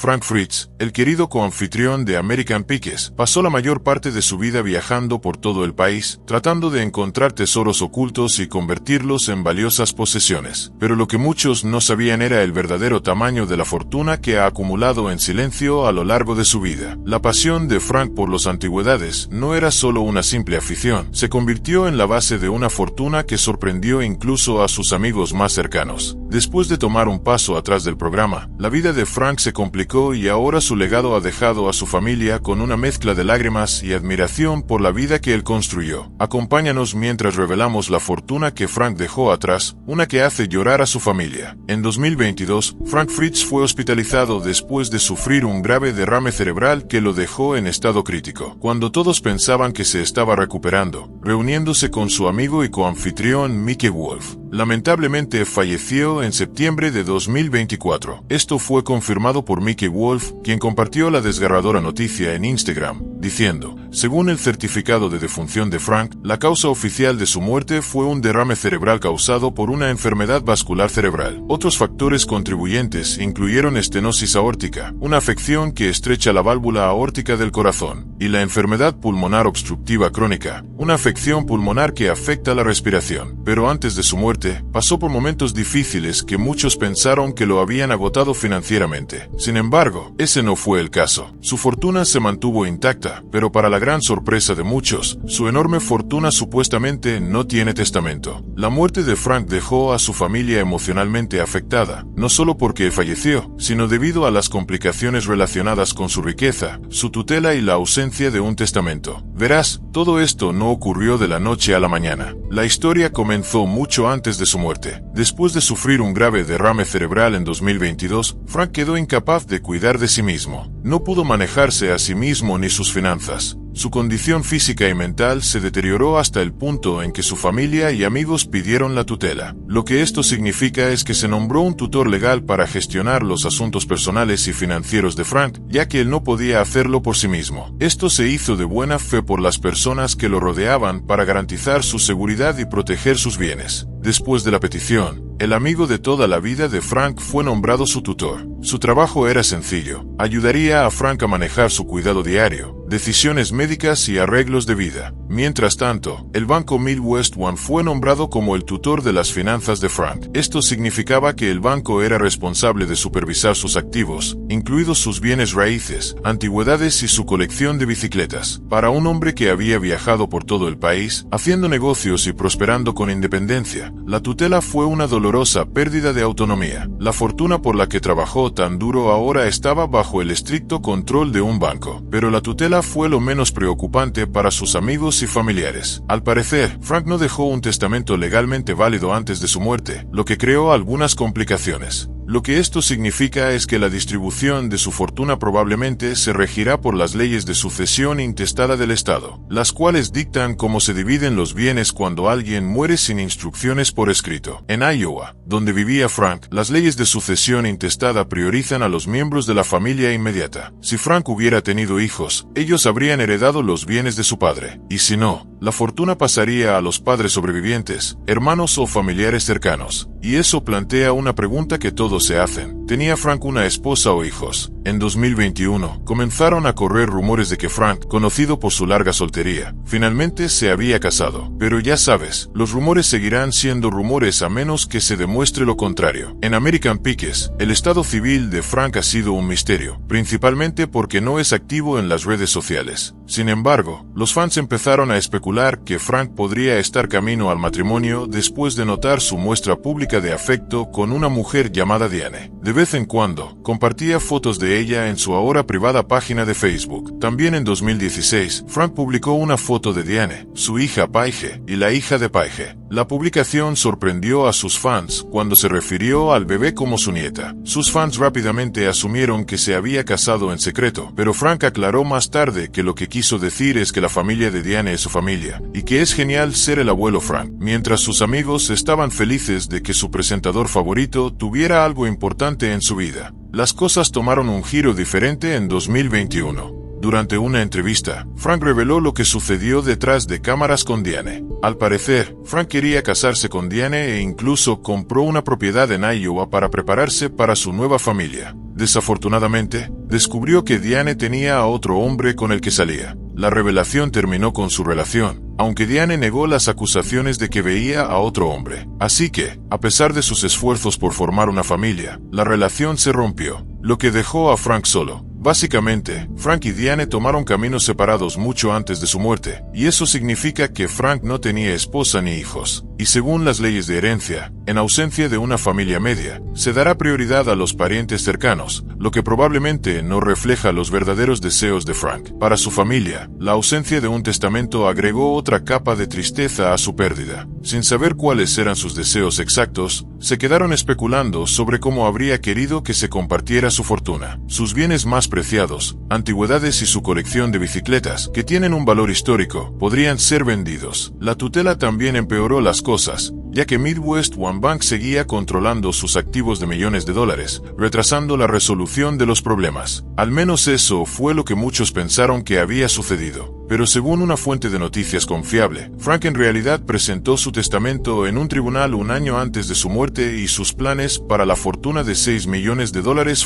Frank Fritz, el querido coanfitrión de American Pickers, pasó la mayor parte de su vida viajando por todo el país, tratando de encontrar tesoros ocultos y convertirlos en valiosas posesiones. Pero lo que muchos no sabían era el verdadero tamaño de la fortuna que ha acumulado en silencio a lo largo de su vida. La pasión de Frank por las antigüedades no era solo una simple afición, se convirtió en la base de una fortuna que sorprendió incluso a sus amigos más cercanos. Después de tomar un paso atrás del programa, la vida de Frank se complicó y ahora su legado ha dejado a su familia con una mezcla de lágrimas y admiración por la vida que él construyó. Acompáñanos mientras revelamos la fortuna que Frank dejó atrás, una que hace llorar a su familia. En 2022, Frank Fritz fue hospitalizado después de sufrir un grave derrame cerebral que lo dejó en estado crítico. Cuando todos pensaban que se estaba recuperando, reuniéndose con su amigo y coanfitrión Mickey Wolf, lamentablemente falleció en septiembre de 2024. Esto fue confirmado por Mickey Wolf, quien compartió la desgarradora noticia en Instagram, diciendo: según el certificado de defunción de Frank, la causa oficial de su muerte fue un derrame cerebral causado por una enfermedad vascular cerebral. Otros factores contribuyentes incluyeron estenosis aórtica, una afección que estrecha la válvula aórtica del corazón, y la enfermedad pulmonar obstructiva crónica, una afección pulmonar que afecta la respiración. Pero antes de su muerte, pasó por momentos difíciles que muchos pensaron que lo habían agotado financieramente. Sin embargo, ese no fue el caso. Su fortuna se mantuvo intacta, pero para la gran sorpresa de muchos, su enorme fortuna supuestamente no tiene testamento. La muerte de Frank dejó a su familia emocionalmente afectada, no solo porque falleció, sino debido a las complicaciones relacionadas con su riqueza, su tutela y la ausencia de un testamento. Verás, todo esto no ocurrió de la noche a la mañana. La historia comenzó mucho antes de su muerte. Después de sufrir un grave derrame cerebral en 2022, Frank quedó incapaz de cuidar de sí mismo. No pudo manejarse a sí mismo ni sus finanzas. Su condición física y mental se deterioró hasta el punto en que su familia y amigos pidieron la tutela. Lo que esto significa es que se nombró un tutor legal para gestionar los asuntos personales y financieros de Frank, ya que él no podía hacerlo por sí mismo. Esto se hizo de buena fe por las personas que lo rodeaban para garantizar su seguridad y proteger sus bienes. Después de la petición, el amigo de toda la vida de Frank fue nombrado su tutor. Su trabajo era sencillo: ayudaría a Frank a manejar su cuidado diario, decisiones médicas y arreglos de vida. Mientras tanto, el banco Midwest One fue nombrado como el tutor de las finanzas de Frank. Esto significaba que el banco era responsable de supervisar sus activos, incluidos sus bienes raíces, antigüedades y su colección de bicicletas. Para un hombre que había viajado por todo el país, haciendo negocios y prosperando con independencia, la tutela fue una dolorosa pérdida de autonomía. La fortuna por la que trabajó tan duro ahora estaba bajo el estricto control de un banco, pero la tutela fue lo menos preocupante para sus amigos y familiares. Al parecer, Frank no dejó un testamento legalmente válido antes de su muerte, lo que creó algunas complicaciones. Lo que esto significa es que la distribución de su fortuna probablemente se regirá por las leyes de sucesión intestada del Estado, las cuales dictan cómo se dividen los bienes cuando alguien muere sin instrucciones por escrito. En Iowa, donde vivía Frank, las leyes de sucesión intestada priorizan a los miembros de la familia inmediata. Si Frank hubiera tenido hijos, ellos habrían heredado los bienes de su padre, y si no, la fortuna pasaría a los padres sobrevivientes, hermanos o familiares cercanos. Y eso plantea una pregunta que todos se hacen: ¿tenía Frank una esposa o hijos? En 2021, comenzaron a correr rumores de que Frank, conocido por su larga soltería, finalmente se había casado. Pero ya sabes, los rumores seguirán siendo rumores a menos que se demuestre lo contrario. En American Pickers, el estado civil de Frank ha sido un misterio, principalmente porque no es activo en las redes sociales. Sin embargo, los fans empezaron a especular que Frank podría estar camino al matrimonio después de notar su muestra pública de afecto con una mujer llamada Diane. De vez en cuando, compartía fotos de ella en su ahora privada página de Facebook. También en 2016, Frank publicó una foto de Diane, su hija Paige, y la hija de Paige. La publicación sorprendió a sus fans cuando se refirió al bebé como su nieta. Sus fans rápidamente asumieron que se había casado en secreto, pero Frank aclaró más tarde que lo que quiso decir es que la familia de Diane es su familia, y que es genial ser el abuelo Frank. Mientras sus amigos estaban felices de que su presentador favorito tuviera algo importante en su vida, las cosas tomaron un giro diferente en 2021. Durante una entrevista, Frank reveló lo que sucedió detrás de cámaras con Diane. Al parecer, Frank quería casarse con Diane e incluso compró una propiedad en Iowa para prepararse para su nueva familia. Desafortunadamente, descubrió que Diane tenía a otro hombre con el que salía. La revelación terminó con su relación, aunque Diane negó las acusaciones de que veía a otro hombre. Así que, a pesar de sus esfuerzos por formar una familia, la relación se rompió, lo que dejó a Frank solo. Básicamente, Frank y Diane tomaron caminos separados mucho antes de su muerte, y eso significa que Frank no tenía esposa ni hijos. Y según las leyes de herencia, en ausencia de una familia media, se dará prioridad a los parientes cercanos, lo que probablemente no refleja los verdaderos deseos de Frank. Para su familia, la ausencia de un testamento agregó otra capa de tristeza a su pérdida. Sin saber cuáles eran sus deseos exactos, se quedaron especulando sobre cómo habría querido que se compartiera su fortuna. Sus bienes más preciados, antigüedades y su colección de bicicletas, que tienen un valor histórico, podrían ser vendidos. La tutela también empeoró las cosas, ya que Midwest One Bank seguía controlando sus activos de millones de dólares, retrasando la resolución de los problemas. Al menos eso fue lo que muchos pensaron que había sucedido. Pero según una fuente de noticias confiable, Frank en realidad presentó su testamento en un tribunal un año antes de su muerte y sus planes para la fortuna de $6 millones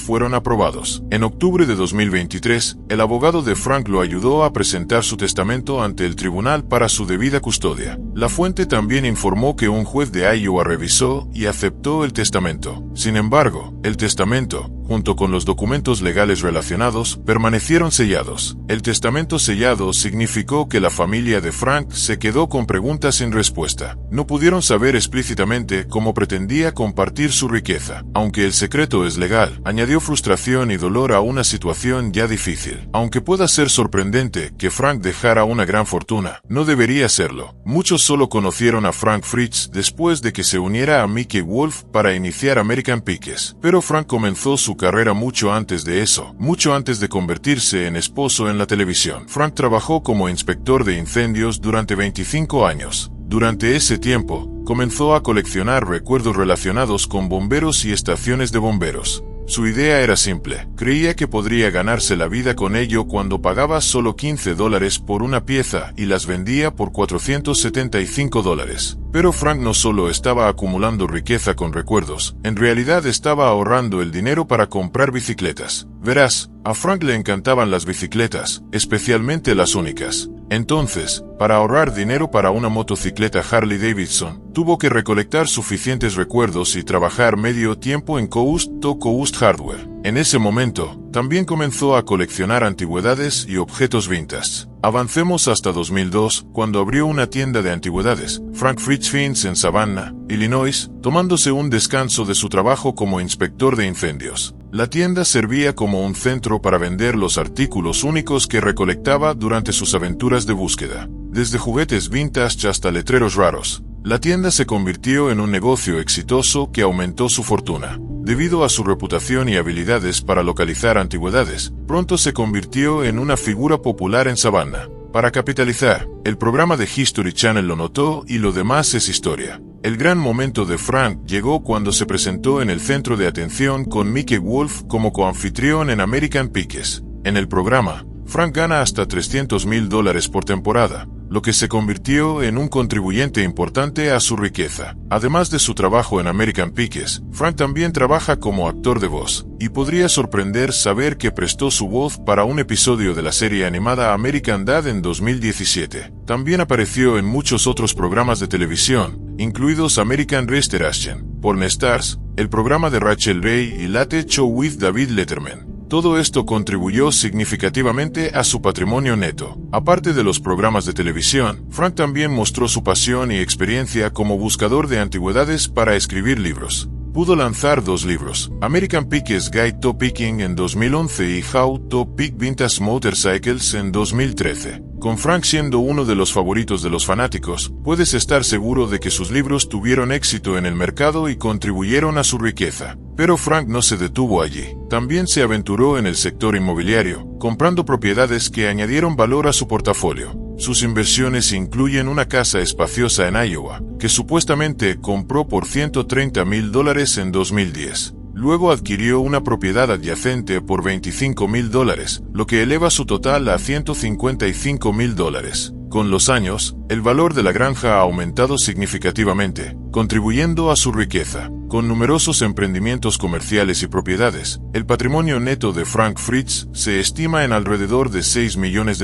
fueron aprobados. En octubre de 2023, el abogado de Frank lo ayudó a presentar su testamento ante el tribunal para su debida custodia. La fuente también informó que un juez de Iowa revisó y aceptó el testamento. Sin embargo, el testamento, junto con los documentos legales relacionados, permanecieron sellados. El testamento sellado significó que la familia de Frank se quedó con preguntas sin respuesta. No pudieron saber explícitamente cómo pretendía compartir su riqueza. Aunque el secreto es legal, añadió frustración y dolor a una situación ya difícil. Aunque pueda ser sorprendente que Frank dejara una gran fortuna, no debería serlo. Muchos solo conocieron a Frank Fritz después de que se uniera a Mickey Wolf para iniciar American Pickers. Pero Frank comenzó su carrera mucho antes de eso, mucho antes de convertirse en esposo en la televisión. Frank trabajó como inspector de incendios durante 25 años. Durante ese tiempo, comenzó a coleccionar recuerdos relacionados con bomberos y estaciones de bomberos. Su idea era simple. Creía que podría ganarse la vida con ello cuando pagaba solo $15 por una pieza y las vendía por $475. Pero Frank no solo estaba acumulando riqueza con recuerdos, en realidad estaba ahorrando el dinero para comprar bicicletas. Verás, a Frank le encantaban las bicicletas, especialmente las únicas. Entonces, para ahorrar dinero para una motocicleta Harley Davidson, tuvo que recolectar suficientes recuerdos y trabajar medio tiempo en Coast to Coast Hardware. En ese momento, también comenzó a coleccionar antigüedades y objetos vintage. Avancemos hasta 2002, cuando abrió una tienda de antigüedades, Frank Fritz Fins en Savannah, Illinois, tomándose un descanso de su trabajo como inspector de incendios. La tienda servía como un centro para vender los artículos únicos que recolectaba durante sus aventuras de búsqueda. Desde juguetes vintage hasta letreros raros, la tienda se convirtió en un negocio exitoso que aumentó su fortuna. Debido a su reputación y habilidades para localizar antigüedades, pronto se convirtió en una figura popular en Savannah. Para capitalizar, el programa de History Channel lo notó y lo demás es historia. El gran momento de Frank llegó cuando se presentó en el centro de atención con Mickey Wolf como coanfitrión en American Pickers. En el programa, Frank gana hasta $300,000 por temporada, lo que se convirtió en un contribuyente importante a su riqueza. Además de su trabajo en American Pickers, Frank también trabaja como actor de voz, y podría sorprender saber que prestó su voz para un episodio de la serie animada American Dad en 2017. También apareció en muchos otros programas de televisión, incluidos American Restoration, Porn Stars, el programa de Rachel Ray y Late Show with David Letterman. Todo esto contribuyó significativamente a su patrimonio neto. Aparte de los programas de televisión, Frank también mostró su pasión y experiencia como buscador de antigüedades para escribir libros. Pudo lanzar 2 libros, American Pickers Guide to Picking en 2011 y How to Pick Vintage Motorcycles en 2013. Con Frank siendo uno de los favoritos de los fanáticos, puedes estar seguro de que sus libros tuvieron éxito en el mercado y contribuyeron a su riqueza. Pero Frank no se detuvo allí. También se aventuró en el sector inmobiliario, comprando propiedades que añadieron valor a su portafolio. Sus inversiones incluyen una casa espaciosa en Iowa, que supuestamente compró por $130,000 en 2010. Luego adquirió una propiedad adyacente por $25,000, lo que eleva su total a $155,000. Con los años, el valor de la granja ha aumentado significativamente, contribuyendo a su riqueza. Con numerosos emprendimientos comerciales y propiedades, el patrimonio neto de Frank Fritz se estima en alrededor de $6 millones,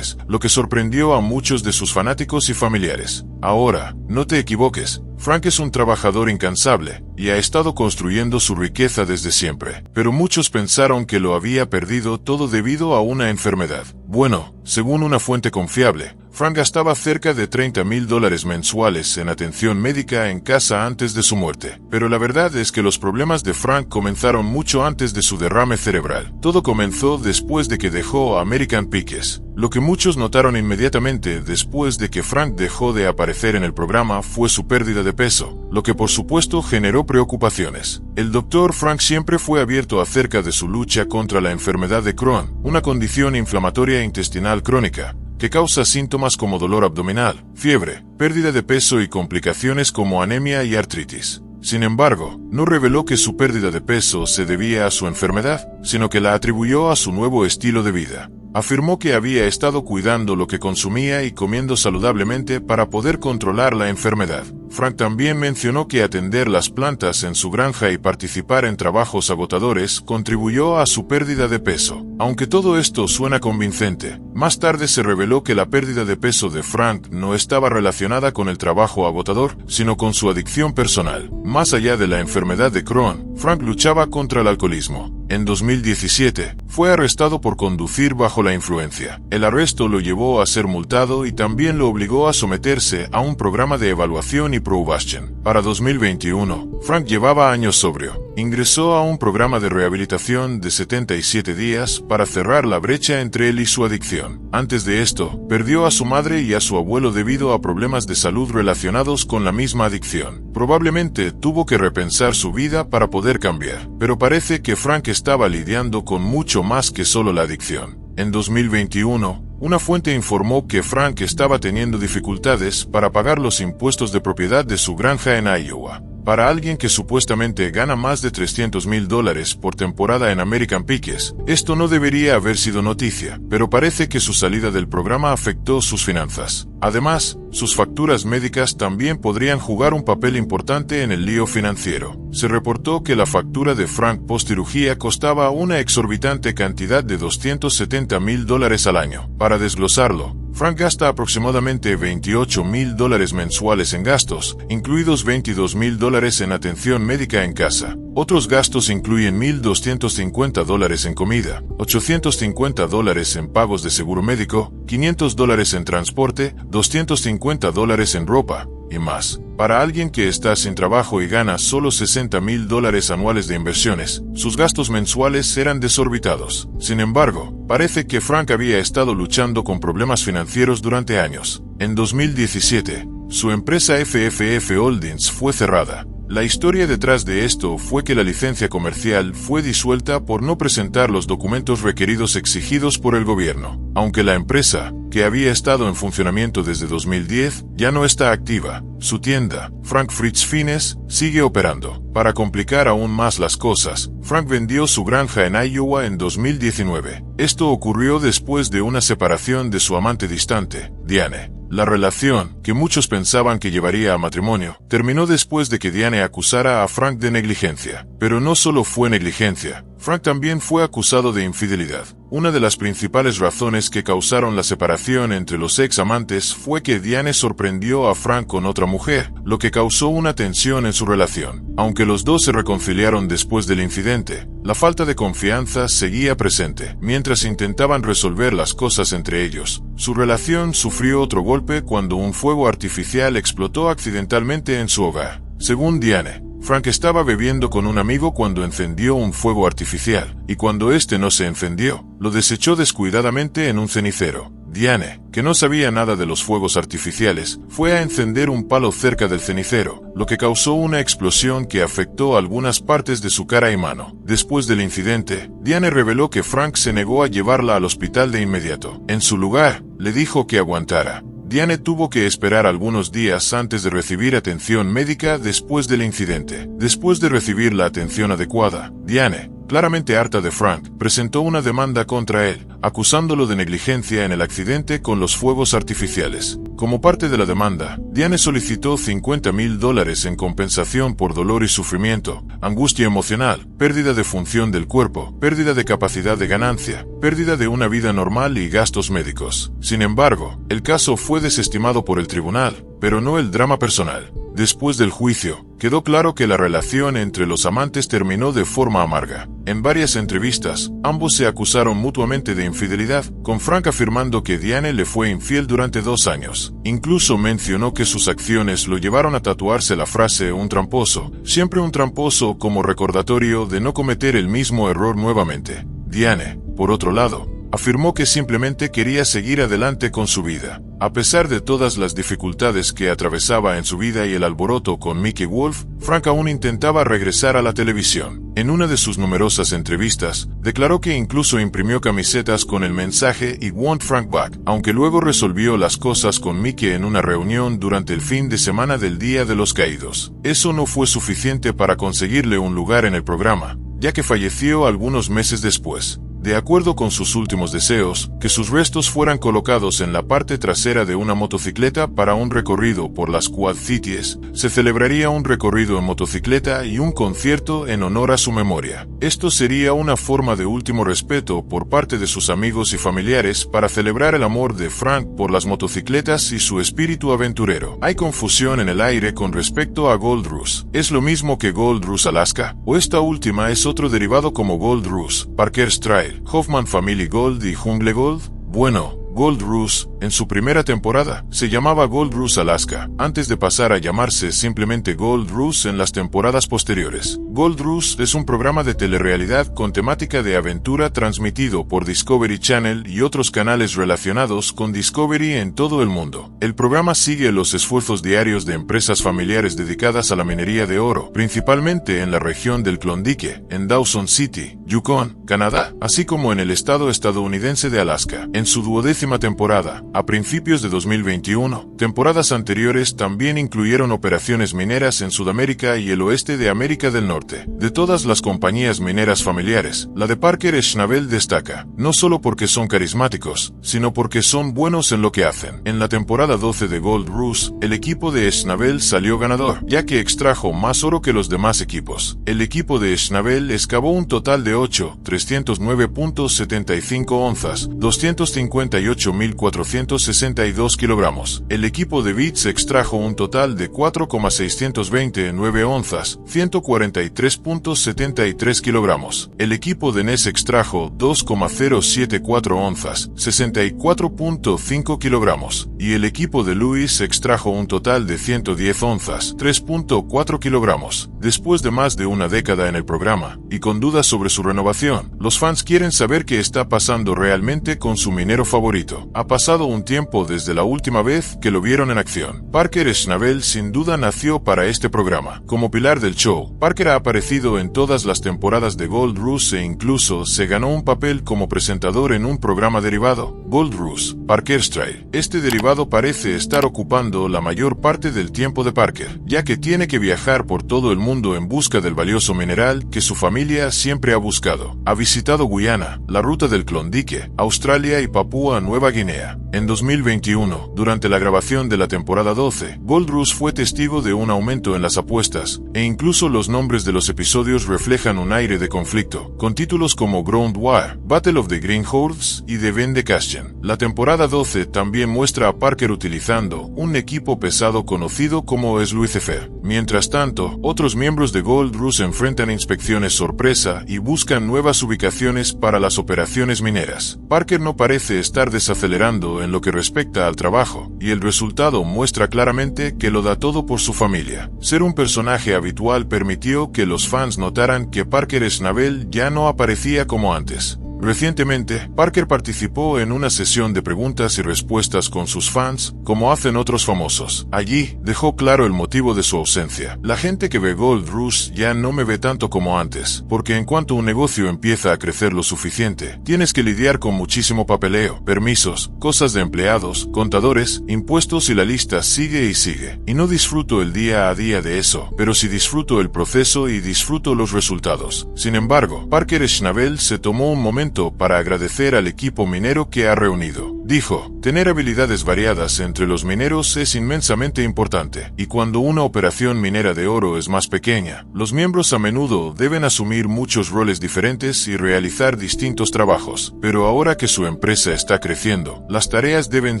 lo que sorprendió a muchos de sus fanáticos y familiares. Ahora, no te equivoques, Frank es un trabajador incansable y ha estado construyendo su riqueza desde siempre, pero muchos pensaron que lo había perdido todo debido a una enfermedad. Bueno, según una fuente confiable, Frank gastaba cerca de $30,000 mensuales en atención médica en casa antes de su muerte. Pero la verdad es que los problemas de Frank comenzaron mucho antes de su derrame cerebral. Todo comenzó después de que dejó American Pickers. Lo que muchos notaron inmediatamente después de que Frank dejó de aparecer en el programa fue su pérdida de peso, lo que por supuesto generó preocupaciones. El Dr. Frank siempre fue abierto acerca de su lucha contra la enfermedad de Crohn, una condición inflamatoria intestinal crónica, que causa síntomas como dolor abdominal, fiebre, pérdida de peso y complicaciones como anemia y artritis. Sin embargo, no reveló que su pérdida de peso se debía a su enfermedad, sino que la atribuyó a su nuevo estilo de vida. Afirmó que había estado cuidando lo que consumía y comiendo saludablemente para poder controlar la enfermedad. Frank también mencionó que atender las plantas en su granja y participar en trabajos agotadores contribuyó a su pérdida de peso. Aunque todo esto suena convincente, más tarde se reveló que la pérdida de peso de Frank no estaba relacionada con el trabajo agotador, sino con su adicción personal. Más allá de la enfermedad de Crohn, Frank luchaba contra el alcoholismo. En 2017, fue arrestado por conducir bajo la influencia. El arresto lo llevó a ser multado y también lo obligó a someterse a un programa de evaluación y probation. Para 2021, Frank llevaba años sobrio. Ingresó a un programa de rehabilitación de 77 días para cerrar la brecha entre él y su adicción. Antes de esto, perdió a su madre y a su abuelo debido a problemas de salud relacionados con la misma adicción. Probablemente tuvo que repensar su vida para poder cambiar, pero parece que Frank estaba lidiando con mucho más que solo la adicción. En 2021, una fuente informó que Frank estaba teniendo dificultades para pagar los impuestos de propiedad de su granja en Iowa. Para alguien que supuestamente gana más de $300,000 por temporada en American Pickers, esto no debería haber sido noticia, pero parece que su salida del programa afectó sus finanzas. Además, sus facturas médicas también podrían jugar un papel importante en el lío financiero. Se reportó que la factura de Frank post-cirugía costaba una exorbitante cantidad de $270,000 al año. Para desglosarlo, Frank gasta aproximadamente $28,000 mensuales en gastos, incluidos $22,000 en atención médica en casa. Otros gastos incluyen $1,250 en comida, $850 en pagos de seguro médico, $500 en transporte, $250 en ropa, y más. Para alguien que está sin trabajo y gana solo $60,000 anuales de inversiones, sus gastos mensuales eran desorbitados. Sin embargo, parece que Frank había estado luchando con problemas financieros durante años. En 2017, su empresa FFF Holdings fue cerrada. La historia detrás de esto fue que la licencia comercial fue disuelta por no presentar los documentos requeridos exigidos por el gobierno. Aunque la empresa, que había estado en funcionamiento desde 2010, ya no está activa, su tienda, Frank Fritz Fines, sigue operando. Para complicar aún más las cosas, Frank vendió su granja en Iowa en 2019. Esto ocurrió después de una separación de su amante distante, Diane. La relación, que muchos pensaban que llevaría a matrimonio, terminó después de que Diane acusara a Frank de negligencia. Pero no solo fue negligencia, Frank también fue acusado de infidelidad. Una de las principales razones que causaron la separación entre los ex amantes fue que Diane sorprendió a Frank con otra mujer, lo que causó una tensión en su relación. Aunque los dos se reconciliaron después del incidente, la falta de confianza seguía presente. Mientras intentaban resolver las cosas entre ellos, su relación sufrió otro golpe cuando un fuego artificial explotó accidentalmente en su hogar. Según Diane, Frank estaba bebiendo con un amigo cuando encendió un fuego artificial, y cuando este no se encendió, lo desechó descuidadamente en un cenicero. Diane, que no sabía nada de los fuegos artificiales, fue a encender un palo cerca del cenicero, lo que causó una explosión que afectó algunas partes de su cara y mano. Después del incidente, Diane reveló que Frank se negó a llevarla al hospital de inmediato. En su lugar, le dijo que aguantara. Diane tuvo que esperar algunos días antes de recibir atención médica después del incidente. Después de recibir la atención adecuada, Diane, claramente harta de Frank, presentó una demanda contra él, acusándolo de negligencia en el accidente con los fuegos artificiales. Como parte de la demanda, Diane solicitó $50,000 en compensación por dolor y sufrimiento, angustia emocional, pérdida de función del cuerpo, pérdida de capacidad de ganancia, pérdida de una vida normal y gastos médicos. Sin embargo, el caso fue desestimado por el tribunal, pero no el drama personal. Después del juicio, quedó claro que la relación entre los amantes terminó de forma amarga. En varias entrevistas, ambos se acusaron mutuamente de infidelidad, con Frank afirmando que Diane le fue infiel durante 2 años. Incluso mencionó que sus acciones lo llevaron a tatuarse la frase "un tramposo", siempre un tramposo, como recordatorio de no cometer el mismo error nuevamente. Diane, por otro lado, afirmó que simplemente quería seguir adelante con su vida. A pesar de todas las dificultades que atravesaba en su vida y el alboroto con Mickey Wolf, Frank aún intentaba regresar a la televisión. En una de sus numerosas entrevistas, declaró que incluso imprimió camisetas con el mensaje "I want Frank back", aunque luego resolvió las cosas con Mickey en una reunión durante el fin de semana del Día de los Caídos. Eso no fue suficiente para conseguirle un lugar en el programa, ya que falleció algunos meses después. De acuerdo con sus últimos deseos, que sus restos fueran colocados en la parte trasera de una motocicleta para un recorrido por las Quad Cities, se celebraría un recorrido en motocicleta y un concierto en honor a su memoria. Esto sería una forma de último respeto por parte de sus amigos y familiares para celebrar el amor de Frank por las motocicletas y su espíritu aventurero. Hay confusión en el aire con respecto a Gold Rush. ¿Es lo mismo que Gold Rush Alaska? ¿O esta última es otro derivado como Gold Rush, Parker's Trail, Hoffman Family Gold y Jungle Gold? Bueno, Gold Rush, en su primera temporada, se llamaba Gold Rush Alaska, antes de pasar a llamarse simplemente Gold Rush en las temporadas posteriores. Gold Rush es un programa de telerrealidad con temática de aventura transmitido por Discovery Channel y otros canales relacionados con Discovery en todo el mundo. El programa sigue los esfuerzos diarios de empresas familiares dedicadas a la minería de oro, principalmente en la región del Klondike, en Dawson City, Yukon, Canadá, así como en el estado estadounidense de Alaska. En su 12ª temporada, a principios de 2021, temporadas anteriores también incluyeron operaciones mineras en Sudamérica y el oeste de América del Norte. De todas las compañías mineras familiares, la de Parker Schnabel destaca, no solo porque son carismáticos, sino porque son buenos en lo que hacen. En la temporada 12 de Gold Rush, el equipo de Schnabel salió ganador, ya que extrajo más oro que los demás equipos. El equipo de Schnabel excavó un total de 309.75 onzas, 258.462 kilogramos. El equipo de Bits extrajo un total de 4,629 onzas, 143.73 kilogramos. El equipo de Ness extrajo 2,074 onzas, 64.5 kilogramos. Y el equipo de Lewis extrajo un total de 110 onzas, 3.4 kilogramos. Después de más de una década en el programa, y con dudas sobre su renovación, los fans quieren saber qué está pasando realmente con su minero favorito. Ha pasado un tiempo desde la última vez que lo vieron en acción. Parker Schnabel sin duda nació para este programa. Como pilar del show, Parker ha aparecido en todas las temporadas de Gold Rush e incluso se ganó un papel como presentador en un programa derivado, Gold Rush, Parker's Trail. Este derivado parece estar ocupando la mayor parte del tiempo de Parker, ya que tiene que viajar por todo el mundo en busca del valioso mineral que su familia siempre ha buscado. Ha visitado Guyana, la ruta del Klondike, Australia y Papúa Nueva Guinea. En 2021, durante la grabación de la temporada 12, Gold Rush fue testigo de un aumento en las apuestas, e incluso los nombres de los episodios reflejan un aire de conflicto, con títulos como Ground War, Battle of the Green Horse y The Vende Castian. La temporada 12 también muestra a Parker utilizando un equipo pesado conocido como Sluicefer. Mientras tanto, otros miembros de Gold Rush enfrentan inspecciones sorpresa y buscan nuevas ubicaciones para las operaciones mineras. Parker no parece estar desacelerando en lo que respecta al trabajo, y el resultado muestra claramente que lo da todo por su familia. Ser un personaje habitual permitió que los fans notaran que Parker Schnabel ya no aparecía como antes. Recientemente, Parker participó en una sesión de preguntas y respuestas con sus fans, como hacen otros famosos. Allí, dejó claro el motivo de su ausencia. La gente que ve Gold Rush ya no me ve tanto como antes, porque en cuanto un negocio empieza a crecer lo suficiente, tienes que lidiar con muchísimo papeleo, permisos, cosas de empleados, contadores, impuestos y la lista sigue y sigue. Y no disfruto el día a día de eso, pero sí disfruto el proceso y disfruto los resultados. Sin embargo, Parker Schnabel se tomó un momento para agradecer al equipo minero que ha reunido. Dijo, tener habilidades variadas entre los mineros es inmensamente importante, y cuando una operación minera de oro es más pequeña, los miembros a menudo deben asumir muchos roles diferentes y realizar distintos trabajos. Pero ahora que su empresa está creciendo, las tareas deben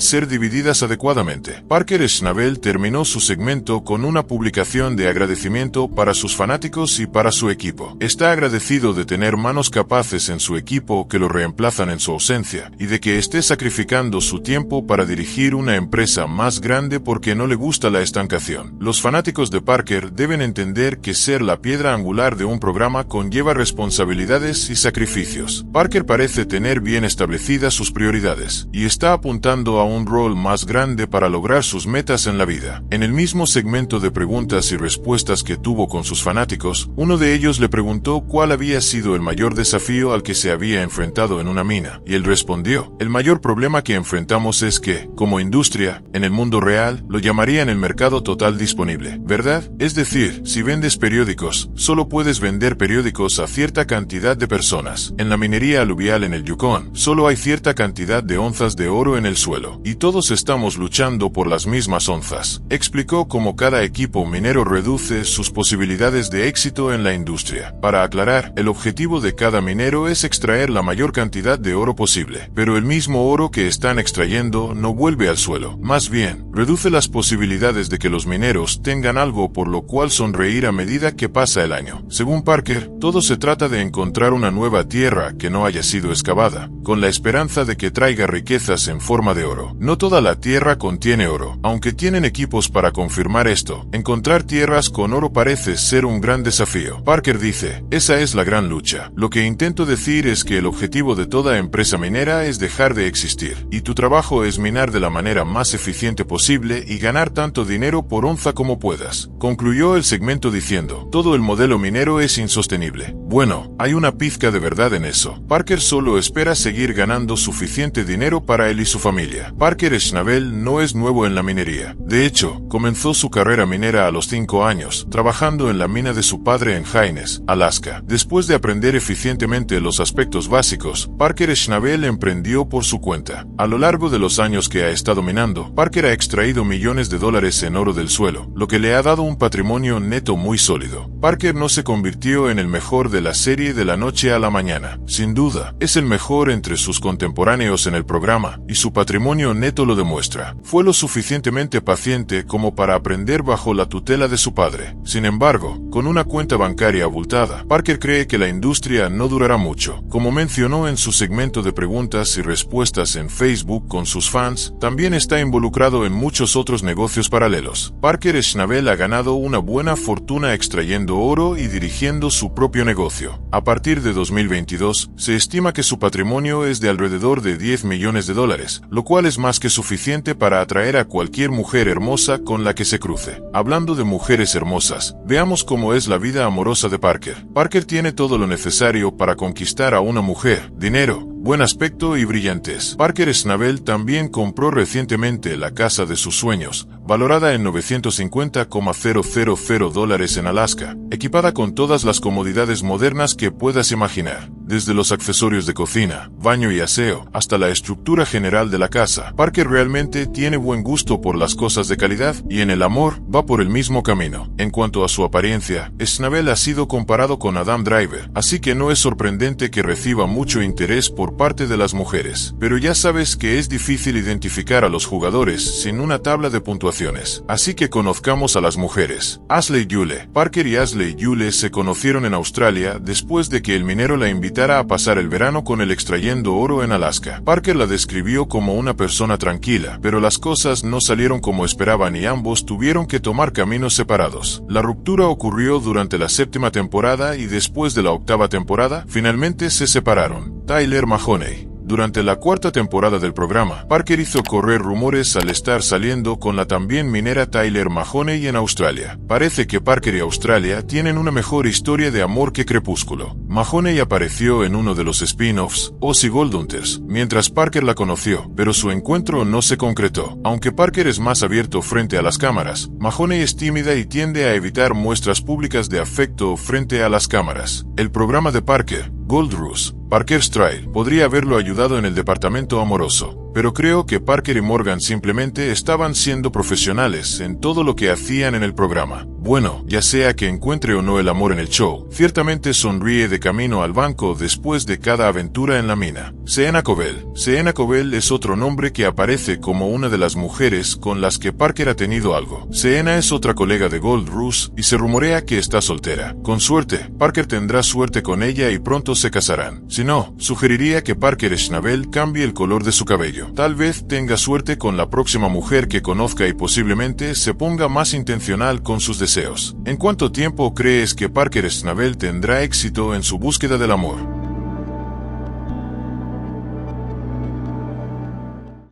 ser divididas adecuadamente. Parker Schnabel terminó su segmento con una publicación de agradecimiento para sus fanáticos y para su equipo. Está agradecido de tener manos capaces en su equipo que lo reemplazan en su ausencia, y de que esté sacrificando su tiempo para dirigir una empresa más grande porque no le gusta la estancación. Los fanáticos de Parker deben entender que ser la piedra angular de un programa conlleva responsabilidades y sacrificios. Parker parece tener bien establecidas sus prioridades, y está apuntando a un rol más grande para lograr sus metas en la vida. En el mismo segmento de preguntas y respuestas que tuvo con sus fanáticos, uno de ellos le preguntó cuál había sido el mayor desafío al que se había enfrentado en una mina, y él respondió, el mayor problema que enfrentamos es que, como industria, en el mundo real, lo llamarían el mercado total disponible, ¿verdad? Es decir, si vendes periódicos, solo puedes vender periódicos a cierta cantidad de personas. En la minería aluvial en el Yukon, solo hay cierta cantidad de onzas de oro en el suelo, y todos estamos luchando por las mismas onzas. Explicó cómo cada equipo minero reduce sus posibilidades de éxito en la industria. Para aclarar, el objetivo de cada minero es extraer la mayor cantidad de oro posible, pero el mismo oro que están extrayendo no vuelve al suelo. Más bien, reduce las posibilidades de que los mineros tengan algo por lo cual sonreír a medida que pasa el año. Según Parker, todo se trata de encontrar una nueva tierra que no haya sido excavada, con la esperanza de que traiga riquezas en forma de oro. No toda la tierra contiene oro, aunque tienen equipos para confirmar esto. Encontrar tierras con oro parece ser un gran desafío. Parker dice, esa es la gran lucha. Lo que intento decir es que el objetivo de toda empresa minera es dejar de existir, y tu trabajo es minar de la manera más eficiente posible y ganar tanto dinero por onza como puedas. Concluyó el segmento diciendo, todo el modelo minero es insostenible. Bueno, hay una pizca de verdad en eso. Parker solo espera seguir ganando suficiente dinero para él y su familia. Parker Schnabel no es nuevo en la minería. De hecho, comenzó su carrera minera a los 5 años, trabajando en la mina de su padre en Haines, Alaska. Después de aprender eficientemente los aspectos básicos, Parker Schnabel emprendió por su cuenta. A lo largo de los años que ha estado minando, Parker ha extraído millones de dólares en oro del suelo, lo que le ha dado un patrimonio neto muy sólido. Parker no se convirtió en el mejor de la serie de la noche a la mañana. Sin duda, es el mejor entre sus contemporáneos en el programa, y su patrimonio neto lo demuestra. Fue lo suficientemente paciente como para aprender bajo la tutela de su padre. Sin embargo, con una cuenta bancaria abultada, Parker cree que la industria no durará mucho. Como mencionó en su segmento de preguntas y respuestas en Facebook con sus fans, también está involucrado en muchos otros negocios paralelos. Parker Schnabel ha ganado una buena fortuna extrayendo oro y dirigiendo su propio negocio. A partir de 2022, se estima que su patrimonio es de alrededor de 10 millones de dólares, lo cual es más que suficiente para atraer a cualquier mujer hermosa con la que se cruce. Hablando de mujeres hermosas, veamos cómo es la vida amorosa de Parker. Parker tiene todo lo necesario para conquistar a una mujer: dinero, buen aspecto y brillantez. Parker Schnabel también compró recientemente la casa de sus sueños, valorada en $950,000 en Alaska, equipada con todas las comodidades modernas que puedas imaginar. Desde los accesorios de cocina, baño y aseo, hasta la estructura general de la casa, Parker realmente tiene buen gusto por las cosas de calidad y en el amor va por el mismo camino. En cuanto a su apariencia, Schnabel ha sido comparado con Adam Driver, así que no es sorprendente que reciba mucho interés por parte de las mujeres. Pero ya sabes que es difícil identificar a los jugadores sin una tabla de puntuaciones, así que conozcamos a las mujeres. Ashley Yule. Parker y Ashley Yule se conocieron en Australia después de que el minero la invitara invitara a pasar el verano con él extrayendo oro en Alaska. Parker la describió como una persona tranquila, pero las cosas no salieron como esperaban y ambos tuvieron que tomar caminos separados. La ruptura ocurrió durante la 7ª temporada y después de la 8ª temporada, finalmente se separaron. Tyler Mahoney. Durante la 4ª temporada del programa, Parker hizo correr rumores al estar saliendo con la también minera Tyler Mahoney en Australia. Parece que Parker y Australia tienen una mejor historia de amor que Crepúsculo. Mahoney apareció en uno de los spin-offs, Ozzy Goldhunters, mientras Parker la conoció, pero su encuentro no se concretó. Aunque Parker es más abierto frente a las cámaras, Mahoney es tímida y tiende a evitar muestras públicas de afecto frente a las cámaras. El programa de Parker, Gold Rush, Parker's Trial, podría haberlo ayudado en el departamento amoroso, pero creo que Parker y Morgan simplemente estaban siendo profesionales en todo lo que hacían en el programa. Bueno, ya sea que encuentre o no el amor en el show, ciertamente sonríe de camino al banco después de cada aventura en la mina. Sienna Covell. Sienna Covell es otro nombre que aparece como una de las mujeres con las que Parker ha tenido algo. Sienna es otra colega de Gold Rush y se rumorea que está soltera. Con suerte, Parker tendrá suerte con ella y pronto se casarán. Si no, sugeriría que Parker Schnabel cambie el color de su cabello. Tal vez tenga suerte con la próxima mujer que conozca y posiblemente se ponga más intencional con sus deseos. ¿En cuánto tiempo crees que Parker Schnabel tendrá éxito en su búsqueda del amor?